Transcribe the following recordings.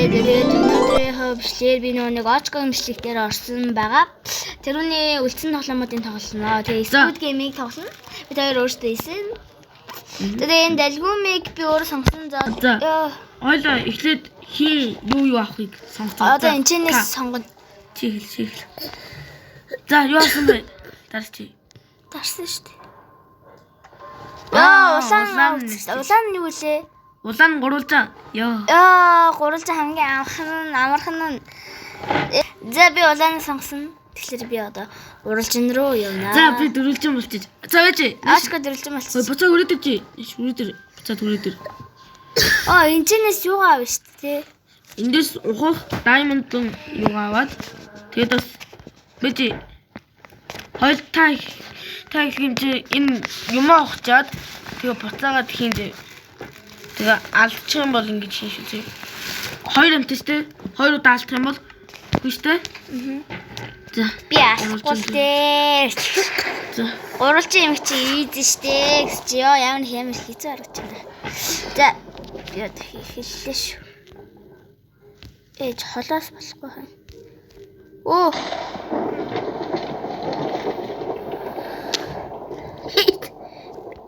Тэгээд өнөөдрийнхөө бичлэгээр би нэг Очко имшлэг дээр орсон байгаа. Тэрүүний үлдсэн тоглоомуудын тоглоно. Тэгээд Squid Game-ийг тоглоно. Би тэр өөртөө ийсэн. Тэгээд энэ Dalgumi-г би өөрөө сонгосон. За. Ойлоо эхлээд хий юу авахыг сонгоцгоо. Одоо энэ чинээс сонгоно. Чиглэл. За юу авсан бэ? Дарч. Дарсан шүү дээ. Улаан нь юу вэ? Улаан 300. Йоо. 300 хамгийн амархан нь. За би улаан сонгосон. Тэгэхээр би одоо уралжин руу явна. За би дөрвөлжин болчих. За байж. Очко дөрвөлжин болчих. Буцаа өрөөдөж чи. Өрөөдөр. Буцаа өрөөдөр. Энэ чинээс юу аав шүү дээ. Эндээс ухах diamond юу аваад тэгээд бас бэж хойл та хэмжээ энэ юм авахчаад тэгээ буцаагаад хийнэ. Тэгээ алдчих юм бол ингэж хийн шүү дээ. 2 амт шүү дээ. 2 удаа алдах юм бол үгүй шүү дээ. За би алдахгүй дээ. За уралжин юм чи ийдэн шүү дээ гэж ёо ямар хэцүү харагч байна. За би одоо хэллээ шүү. Ээж холоос болохгүй хаа. Оо.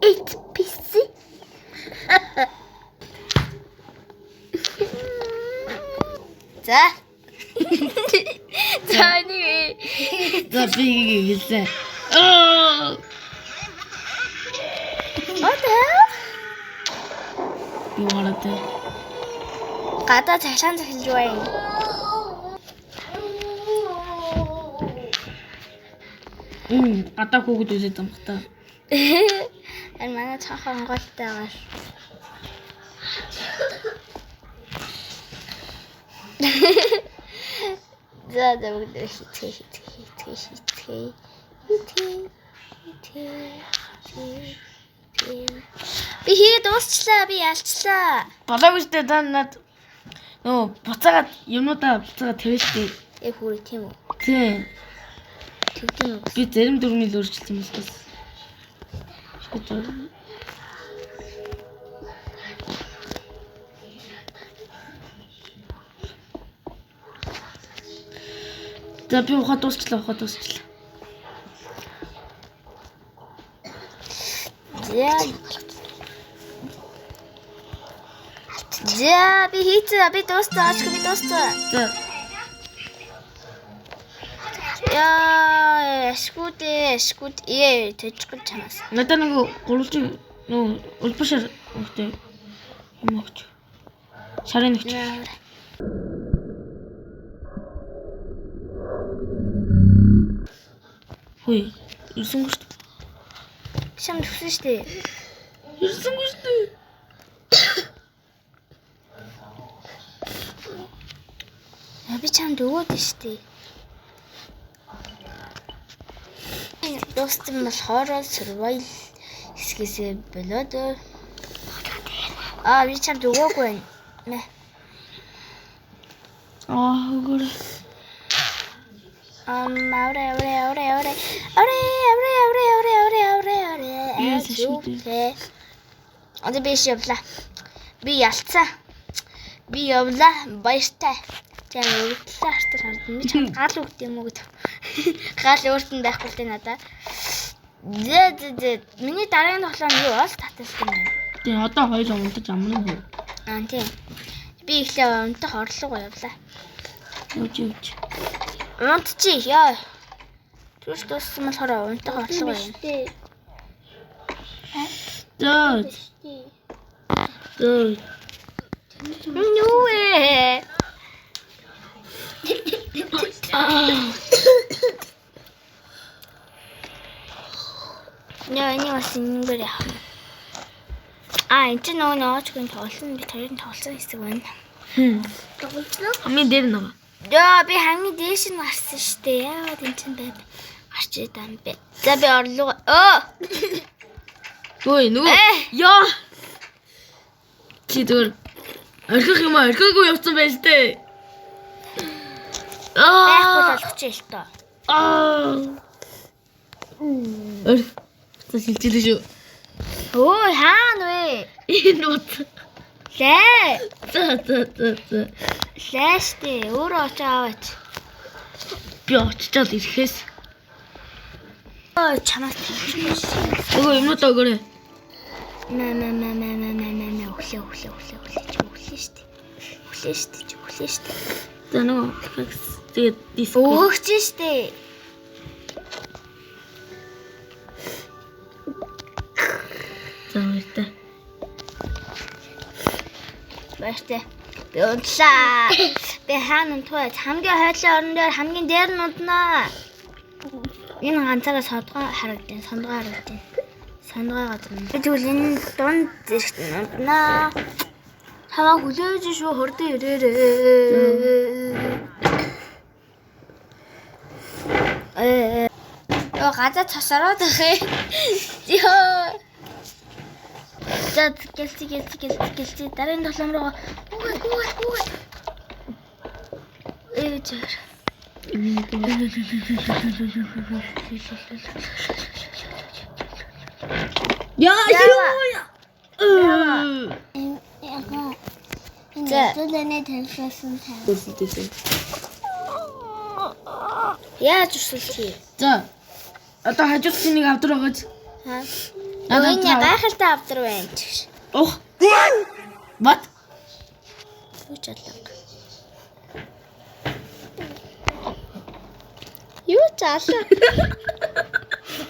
It's busy. За. Таны. за би хэлсэн. What the? Юу гараад. Гадаа цашаан захилж байна. Гадаа хүүхэд үзээд юм бата. Энэ манай цаахан онголтой байгаа. За бүгд хитээ. Би хий дуусчлаа, би ялчлаа. Болоогүй шүү дээ над нөө буцаагаад юмнуудаа буцаагаад тэрэлтэй. Яг хүрээ тийм үү? Тийм. Тэгтэн үү? Би зарим дөрмийг л өөрчилж юм байна. За би ухаад дуусчлаа. За би хийцээ би дуусцаа очко би дуусцаа. За. Яа, скут тэжгүй чамаас. Надад нэг гурвалжин нөө улбашаар өгтэй юм өгч. Шарын өгч. Хөөе, ирсэнгүй шүү дээ. Шам төгсөн шүү дээ. Ирсэнгүй шүү дээ. Би чамд өгөөд шүү дээ. Дууссан болохоор survival хэсгээсээ болоод би чамд өгөөгүй байна. Гөр. Одоо би явлаа. Би ялцаа. Би явлаа. Баяртай. Чам өргөдлөө хартар хардсан. Би чам гал өгд юм уу гэдэг. Гал өөрт нь байхгүй л дээ надаа. Зэ. Миний дараагийн тоглоом юу бол татсан юм. Тийм одоо хоёр унтаж амрын хөө. Тийм. Би ихлэ унтах орлого явлаа. Үгүй. Унт чи яа. Түр дууссан болохоор унтах орлого юм. Дөө. Нүэ. Яа, энэ бас ингэрэ. Энэ ч нөгөө очгон тоглосон би тэрийг тоглосон хэсэг байна. Хамгийн дээр нөгөө. Яа, би хамгийн дээш нь гарсан шүү дээ. Яагаад энэ ч байд гарч идэм бэ. За би орлого. Ой, нөгөө. Яа. Чи дөр. Орхих юм аа, орхихгүй явцсан байж тээ. Байхгүй болгоч л тоо. Сэлжлээ шүү. Өө хаана вэ? Энэ нут. Лээ. За. Лааштай өөрөө очоо аваач. Би очичоод ирэхээс. Ой чамаас тавьчих. Нөгөө юмнуудаа өгөөрэй. Өглөө штэ. За нөгөө тэгээд диск. Өөгч штэ. За баяртай. Баяртай. Би унтлаа. Би хаана унтваа? Хамгийн хойдлын орон дээр хамгийн дээр нь унтнаа. Энэ ганцаараа сондгоо харагдана. Сондгоо гадна. Би тэгвэл энэ дунд зэрэгт унтнаа. Хамаа хүлээж шүү хурдан ирээрээ. Газар тасараад ахыг. Йоо. За гэлцээ дараагийн тоглоом руу гүйгээд. Ээжээр. Яа. За Тэний телефон тавь. Дөрөвдөө. яаж өсөлтий? За. Одоо хажууд чинийг авдар байгаач. Хаа. Энэ гайхалтай авдар байна ч. Ох. What? Юу ч алга. Юу ч алга.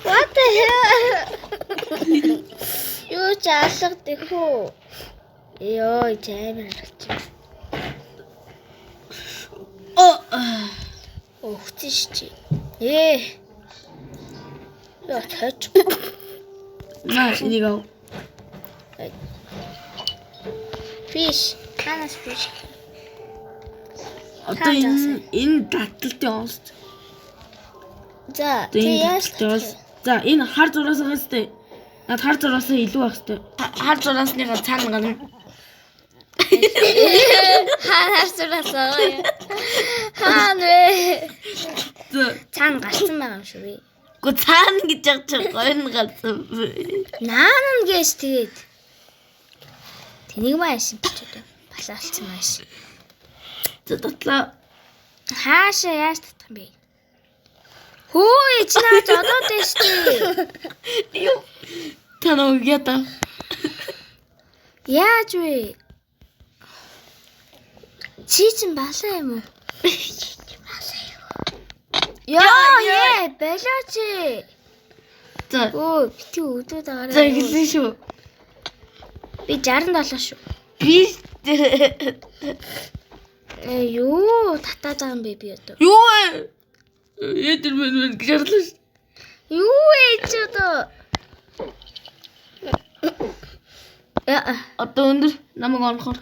What the hell? Юу ч алга тэхүү. Йоо, жаймар гэж. Өгч чи. Яа тач. Наа, энийг ав. Fish. Ханас fish. Одоо энэ таталтын онст. За, яаж За, энэ хар зураас гастай. Над хар зураас илүү байх хэвээр. Хар зураасныг цаана гарна. Ханаас зураасаа. Хаан вэ? Цаана гарсан байгаа юм шүү би. Гү цаана гэж яг чи гойн гарсан. Наан гэж тэгээд. Тэнийг маш ч гэдэг. Балаалцсан маш. За татлаа. Хаашаа яаж татах юм бэ? Хөөе чи наач одоод дээ шүү. Юу? Танаа угята. Яаж вэ? Чи чин балаа юм уу? Яа, балаач. За. Өө, бити өдөөд агараа. За хэлсэн шүү. Би 67 шүү. Би Юу, татаад байгаа юм бэ би одоо? юу вэ? Эдэр мэн гэж харлаа шүү. Юу вэ чи одоо? Одоо өндөр намайг онохоор.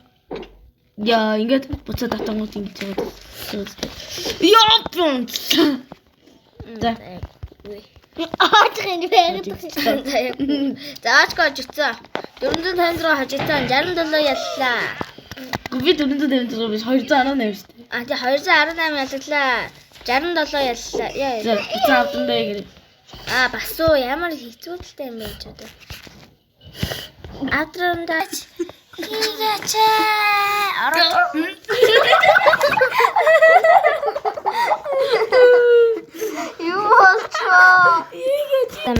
Яа, ингээд буцаад татангууд ингэж байгаа. Яа, пон. За. Аачхын байгаад. Зааж гож утсан. 456 хажигтаа 67 яллаа. Би 450 биш 218 шүү дээ. А тий 218 яллаа. 67 яллаа. Яа. За, буцаа авдандаа гэрээ. А бас уу ямар хэцүүдэлтэй юм бэ ч одоо. Авдрандаач. Хийгээч. Юу болчихоо?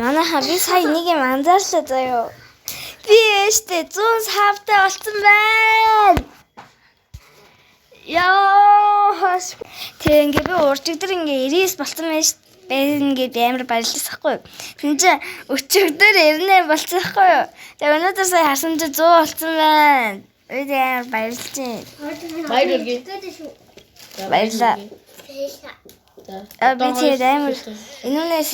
Манай хаби сая нэг юм анзаарлаа заяа. Би ээжтэй 100 савтай болсон байна. Яа. Тэг ингээ би уржигдэр ингээ 99 болсон байж ингээд амар баярлалсахгүй. Тэгвэл чи өчигдөр 98 болсон байхгүй юу? Тэгээ өнөөдөр сая харсан чи 100 болсон байна. Үүд амар баярлж байна. Баярлалаа. Баярлалаа. Би тэгээд амар энүүнээс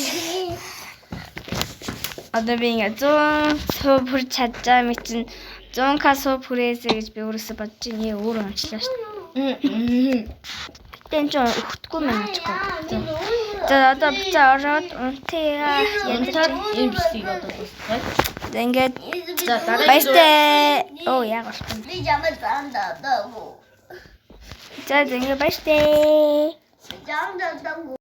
одоо би ингээ 100 суу бүр чаджаа мэт чинь 100к суу бүрээсэ гэж би өөрөөсөө бодож ингээ өөрөө онцлоо шүү дээ. Тэн ч өгөхгүй мэн ачгүй. За одоо буцаа ороод унтъя. Янтар юм шиг одоо байна. За ингээд За дараа баяртай. Оо яг орсон. Би ямар зандаа даа. За ингээд баяртай. Зандаа даа.